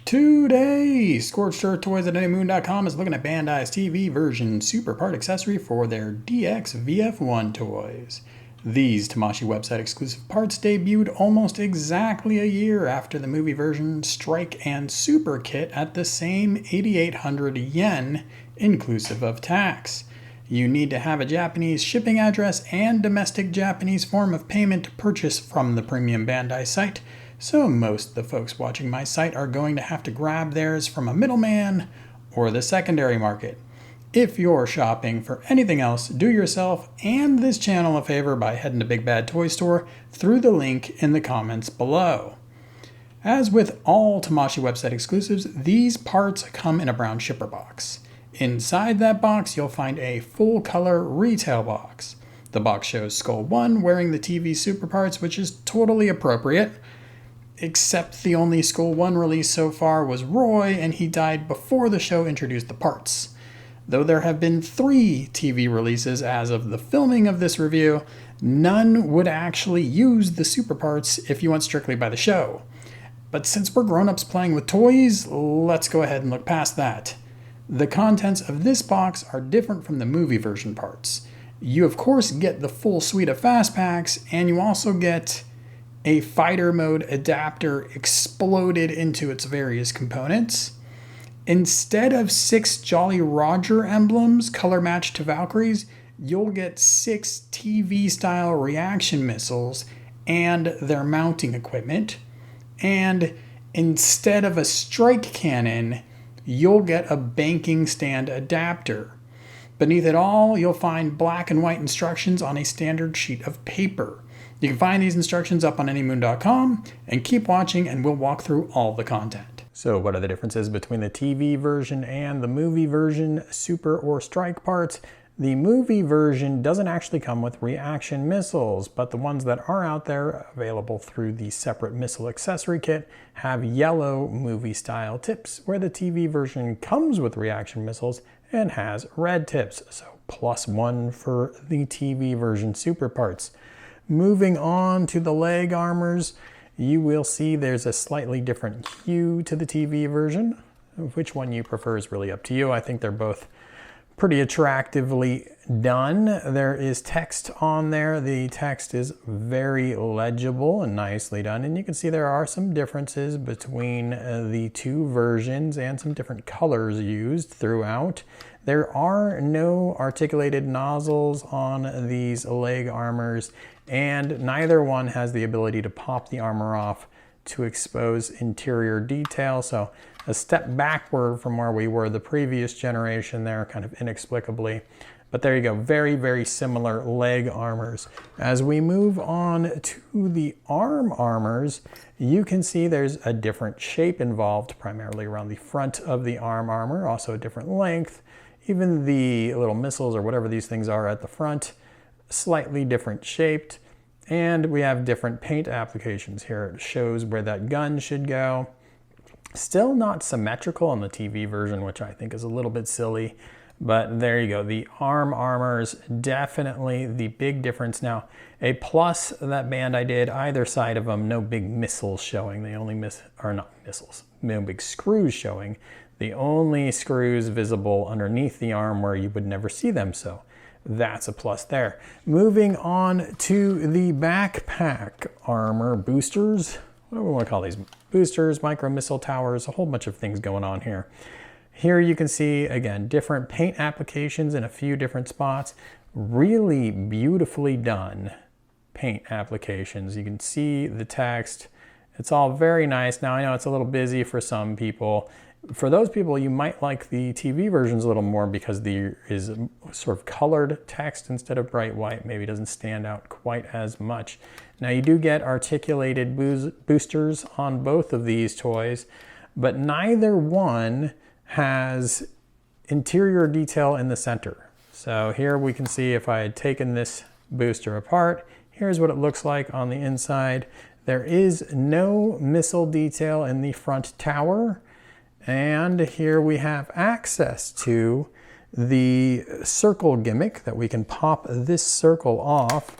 Today, Scorched Earth Toys at anymoon.com is looking at Bandai's TV version super part accessory for their DX VF-1 toys. These Tamashii website exclusive parts debuted almost exactly a year after the movie version Strike and Super kit at the same 8,800 yen, inclusive of tax. You need to have a Japanese shipping address and domestic Japanese form of payment to purchase from the premium Bandai site, so most of the folks watching my site are going to have to grab theirs from a middleman or the secondary market. If you're shopping for anything else, do yourself and this channel a favor by heading to Big Bad Toy Store through the link in the comments below. As with all Tamashii website exclusives, these parts come in a brown shipper box. Inside that box, you'll find a full-color retail box. The box shows Skull 1 wearing the TV super parts, which is totally appropriate. Except the only Skull 1 release so far was Roy, and he died before the show introduced the parts. Though there have been 3 TV releases as of the filming of this review, none would actually use the super parts if you went strictly by the show. But since we're grown-ups playing with toys, let's go ahead and look past that. The contents of this box are different from the movie version parts. You of course get the full suite of fast packs, and you also get a fighter mode adapter exploded into its various components. Instead of 6 Jolly Roger emblems color matched to Valkyries, you'll get 6 TV style reaction missiles and their mounting equipment. And instead of a strike cannon, you'll get a banking stand adapter. Beneath it all, you'll find black and white instructions on a standard sheet of paper. You can find these instructions up on anymoon.com, and keep watching and we'll walk through all the content. So what are the differences between the TV version and the movie version super or strike parts? The movie version doesn't actually come with reaction missiles, but the ones that are out there available through the separate missile accessory kit have yellow movie style tips, where the TV version comes with reaction missiles and has red tips, so +1 for the TV version super parts. Moving on to the leg armors, you will see there's a slightly different hue to the TV version. Which one you prefer is really up to you. I think they're both pretty attractively done. There is text on there. The text is very legible and nicely done. And you can see there are some differences between the two versions and some different colors used throughout. There are no articulated nozzles on these leg armors, and neither one has the ability to pop the armor off to expose interior detail. So a step backward from where we were the previous generation there, kind of inexplicably. But there you go, very, very similar leg armors. As we move on to the arm armors, you can see there's a different shape involved, primarily around the front of the arm armor, also a different length. Even the little missiles or whatever these things are at the front, slightly different shaped. And we have different paint applications here. It shows where that gun should go. Still not symmetrical on the TV version, which I think is a little bit silly. But there you go, the arm armors, definitely the big difference. Now, a plus that Bandai did, either side of them, no big missiles showing. They only no big screws showing. The only screws visible underneath the arm where you would never see them, so that's a plus there. Moving on to the backpack armor boosters. What do we want to call these? Boosters, micro missile towers, a whole bunch of things going on here. Here you can see, again, different paint applications in a few different spots. Really beautifully done paint applications. You can see the text. It's all very nice. Now I know it's a little busy for some people. For those people, you might like the TV versions a little more because there is sort of colored text instead of bright white. Maybe doesn't stand out quite as much. Now you do get articulated boosters on both of these toys, but neither one has interior detail in the center. So here we can see if I had taken this booster apart, here's what it looks like on the inside. There is no missile detail in the front tower. And here we have access to the circle gimmick that we can pop this circle off,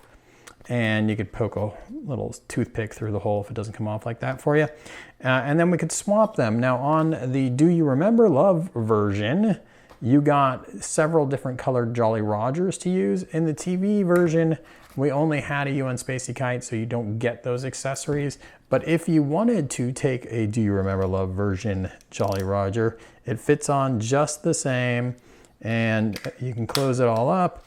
and you could poke a little toothpick through the hole if it doesn't come off like that for you. And then we could swap them. Now on the Do You Remember Love version, you got several different colored Jolly Rogers to use. In the TV version, we only had a UN Spacey Kite, so you don't get those accessories. But if you wanted to take a Do You Remember Love version Jolly Roger, it fits on just the same, and you can close it all up.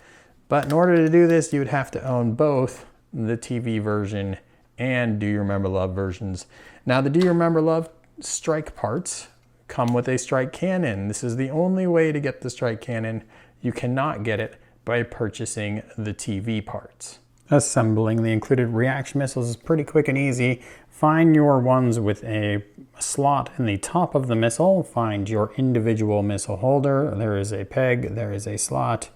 But in order to do this, you would have to own both the TV version and Do You Remember Love versions. Now the Do You Remember Love strike parts come with a strike cannon. This is the only way to get the strike cannon. You cannot get it by purchasing the TV parts. Assembling the included reaction missiles is pretty quick and easy. Find your ones with a slot in the top of the missile. Find your individual missile holder. There is a peg, there is a slot.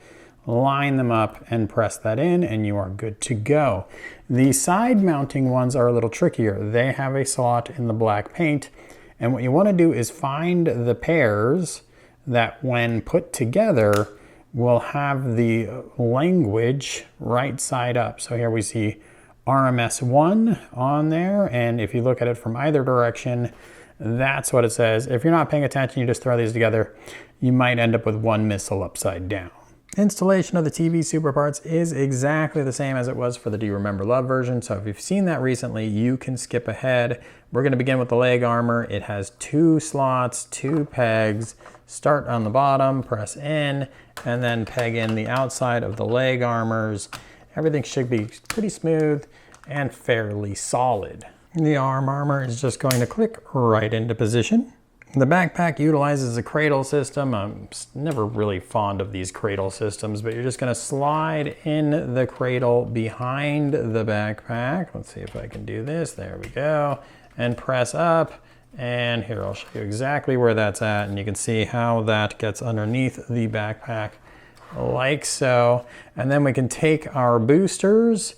Line them up and press that in and you are good to go. The side mounting ones are a little trickier. They have a slot in the black paint, and what you want to do is find the pairs that when put together will have the language right side up. So here we see RMS1 on there, and if you look at it from either direction, that's what it says. If you're not paying attention, you just throw these together, you might end up with one missile upside down. Installation of the TV super parts is exactly the same as it was for the Do You Remember Love version, so if you've seen that recently, you can skip ahead. We're going to begin with the leg armor. It has 2 slots, 2 pegs. Start on the bottom, press in, and then peg in the outside of the leg armors. Everything should be pretty smooth and fairly solid. The arm armor is just going to click right into position. The backpack utilizes a cradle system. I'm never really fond of these cradle systems, but you're just going to slide in the cradle behind the backpack. Let's see if I can do this. There we go. And press up. And here, I'll show you exactly where that's at. And you can see how that gets underneath the backpack like so. And then we can take our boosters,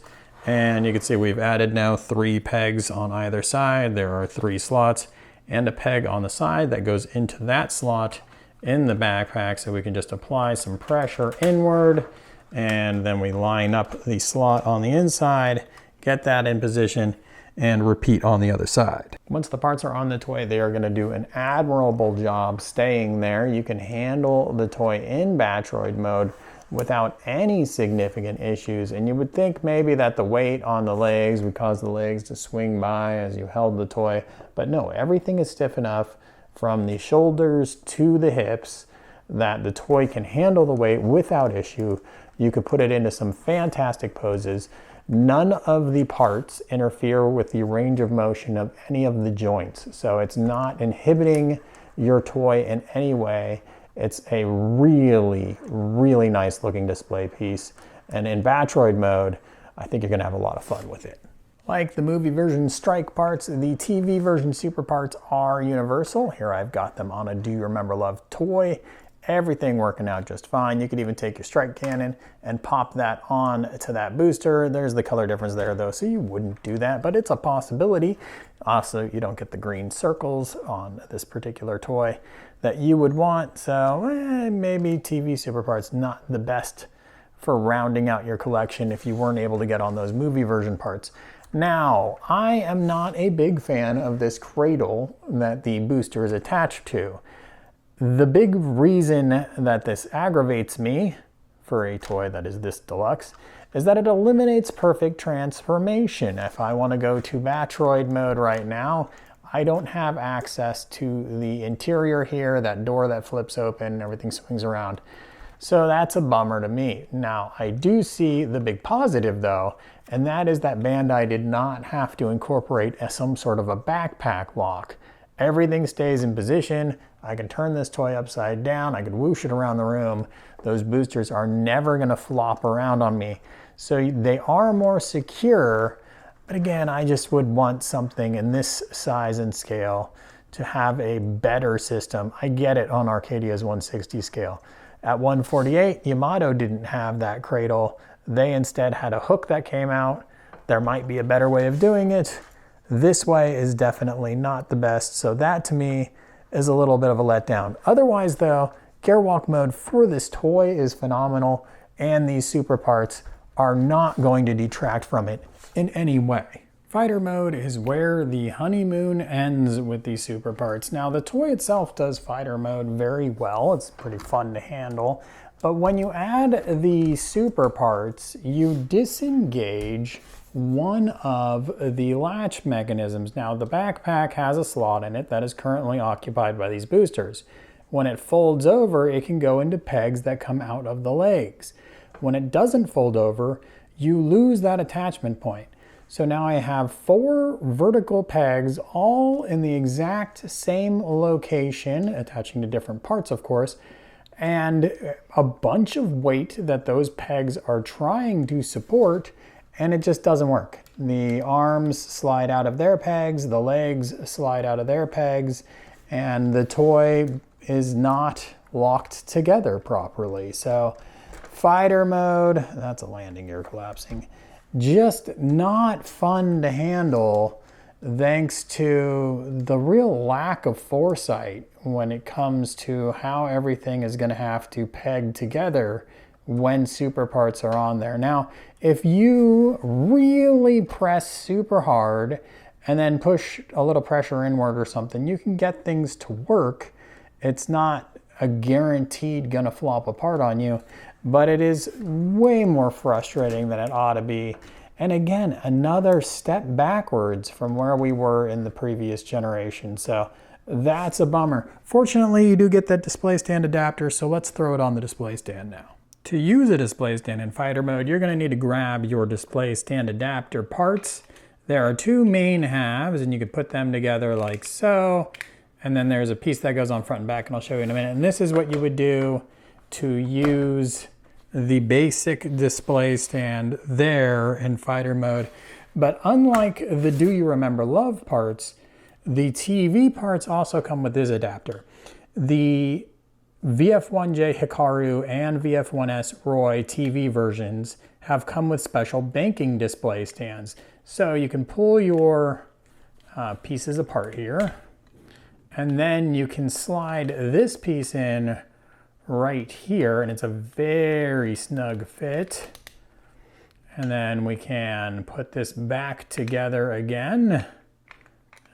and you can see we've added now 3 pegs on either side. There are 3 slots and a peg on the side that goes into that slot in the backpack, so we can just apply some pressure inward, and then we line up the slot on the inside, get that in position, and repeat on the other side. Once the parts are on the toy, they are going to do an admirable job staying there. You can handle the toy in Batroid mode without any significant issues, and you would think maybe that the weight on the legs would cause the legs to swing by as you held the toy, but no, everything is stiff enough from the shoulders to the hips that the toy can handle the weight without issue. You could put it into some fantastic poses. None of the parts interfere with the range of motion of any of the joints, so it's not inhibiting your toy in any way. It's a really, really nice looking display piece. And in Batroid mode, I think you're gonna have a lot of fun with it. Like the movie version strike parts, the TV version super parts are universal. Here I've got them on a Do You Remember Love toy. Everything working out just fine. You could even take your strike cannon and pop that on to that booster. There's the color difference there though, so you wouldn't do that, but it's a possibility. Also, you don't get the green circles on this particular toy that you would want, so maybe TV super parts not the best for rounding out your collection if you weren't able to get on those movie version parts. Now, I am not a big fan of this cradle that the booster is attached to. The big reason that this aggravates me for a toy that is this deluxe is that it eliminates perfect transformation. If I want to go to Batroid mode right now, I don't have access to the interior here, that door that flips open, everything swings around. So that's a bummer to me. Now, I do see the big positive though, and that is that Bandai did not have to incorporate some sort of a backpack lock. Everything stays in position. I can turn this toy upside down. I can whoosh it around the room. Those boosters are never gonna flop around on me. So they are more secure, but again, I just would want something in this size and scale to have a better system. I get it on Arcadia's 160 scale. At 148, Yamato didn't have that cradle. They instead had a hook that came out. There might be a better way of doing it. This way is definitely not the best, so that to me is a little bit of a letdown. Otherwise though, Gearwalk mode for this toy is phenomenal, and these super parts are not going to detract from it in any way. Fighter mode is where the honeymoon ends with these super parts. Now the toy itself does fighter mode very well. It's pretty fun to handle. But when you add the super parts, you disengage one of the latch mechanisms. Now the backpack has a slot in it that is currently occupied by these boosters. When it folds over, it can go into pegs that come out of the legs. When it doesn't fold over, you lose that attachment point. So now I have 4 vertical pegs all in the exact same location, attaching to different parts of course, and a bunch of weight that those pegs are trying to support, and it just doesn't work. The arms slide out of their pegs, the legs slide out of their pegs, and the toy is not locked together properly. So fighter mode, that's a landing gear collapsing. Just not fun to handle thanks to the real lack of foresight when it comes to how everything is going to have to peg together when super parts are on there. Now, if you really press super hard and then push a little pressure inward or something, you can get things to work. It's not a guaranteed gonna flop apart on you, but it is way more frustrating than it ought to be. And again, another step backwards from where we were in the previous generation. So that's a bummer. Fortunately, you do get that display stand adapter, so let's throw it on the display stand now. To use a display stand in fighter mode, you're gonna need to grab your display stand adapter parts. There are 2 main halves, and you could put them together like so. And then there's a piece that goes on front and back, and I'll show you in a minute. And this is what you would do to use the basic display stand there in fighter mode. But unlike the Do You Remember Love parts, the TV parts also come with this adapter. The VF-1J Hikaru and VF-1S Roy TV versions have come with special banking display stands. So you can pull your pieces apart here, and then you can slide this piece in right here, and it's a very snug fit. And then we can put this back together again.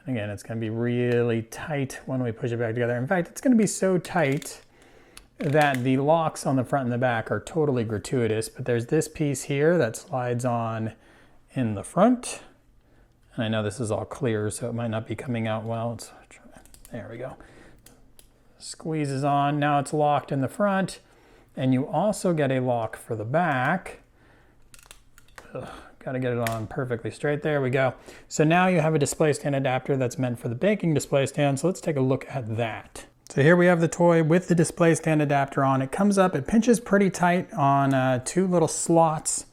And again, it's gonna be really tight when we push it back together. In fact, it's gonna be so tight that the locks on the front and the back are totally gratuitous, but there's this piece here that slides on in the front. And I know this is all clear, so it might not be coming out well. There we go. Squeezes on, now it's locked in the front, and you also get a lock for the back. Got to get it on perfectly straight. There we go. So now you have a display stand adapter that's meant for the banking display stand, so let's take a look at that. So here we have the toy with the display stand adapter on. It comes up, it pinches pretty tight on 2 little slots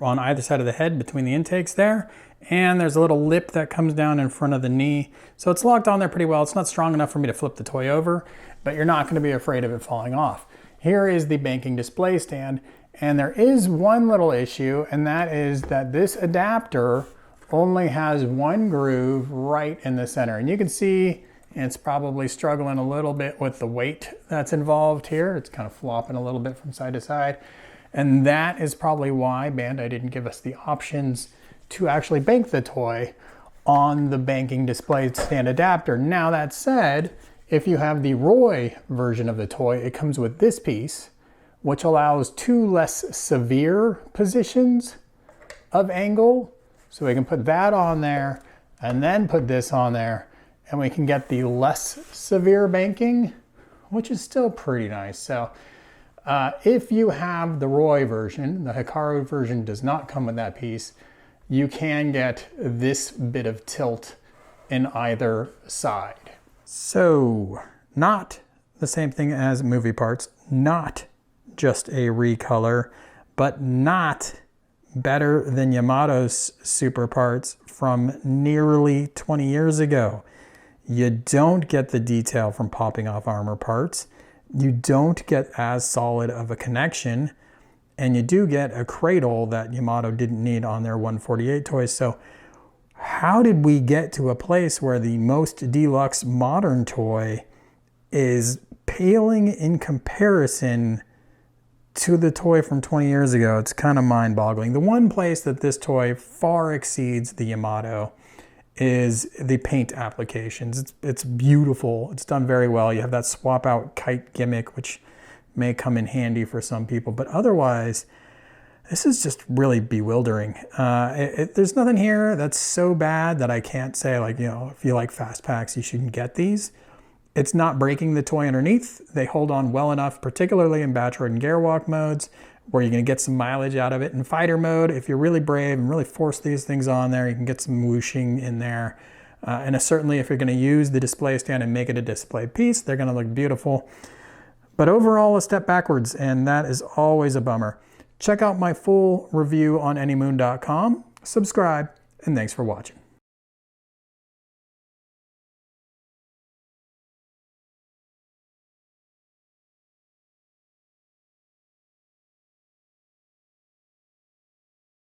on either side of the head between the intakes there. And there's a little lip that comes down in front of the knee. So it's locked on there pretty well. It's not strong enough for me to flip the toy over, but you're not going to be afraid of it falling off. Here is the banking display stand, and there is one little issue, and that is that this adapter only has 1 groove right in the center. And you can see it's probably struggling a little bit with the weight that's involved here. It's kind of flopping a little bit from side to side. And that is probably why Bandai didn't give us the options to actually bank the toy on the banking display stand adapter. Now that said, if you have the Roy version of the toy, it comes with this piece, which allows 2 less severe positions of angle. So we can put that on there and then put this on there, and we can get the less severe banking, which is still pretty nice. So if you have the Roy version, the Hikaru version does not come with that piece, you can get this bit of tilt in either side. So, not the same thing as movie parts, not just a recolor, but not better than Yamato's super parts from nearly 20 years ago. You don't get the detail from popping off armor parts. You don't get as solid of a connection, and you do get a cradle that Yamato didn't need on their 148 toys. So how did we get to a place where the most deluxe modern toy is paling in comparison to the toy from 20 years ago, it's kind of mind-boggling. The one place that this toy far exceeds the Yamato is the paint applications. It's beautiful. It's done very well. You have that swap out kite gimmick, which may come in handy for some people, but otherwise, this is just really bewildering. There's nothing here that's so bad that I can't say, like, you know, if you like fast packs, you shouldn't get these. It's not breaking the toy underneath. They hold on well enough, particularly in Batroid and Gearwalk modes, where you're gonna get some mileage out of it. In fighter mode, if you're really brave and really force these things on there, you can get some whooshing in there. And certainly if you're gonna use the display stand and make it a display piece, they're gonna look beautiful. But overall, a step backwards, and that is always a bummer. Check out my full review on anymoon.com, subscribe, and thanks for watching.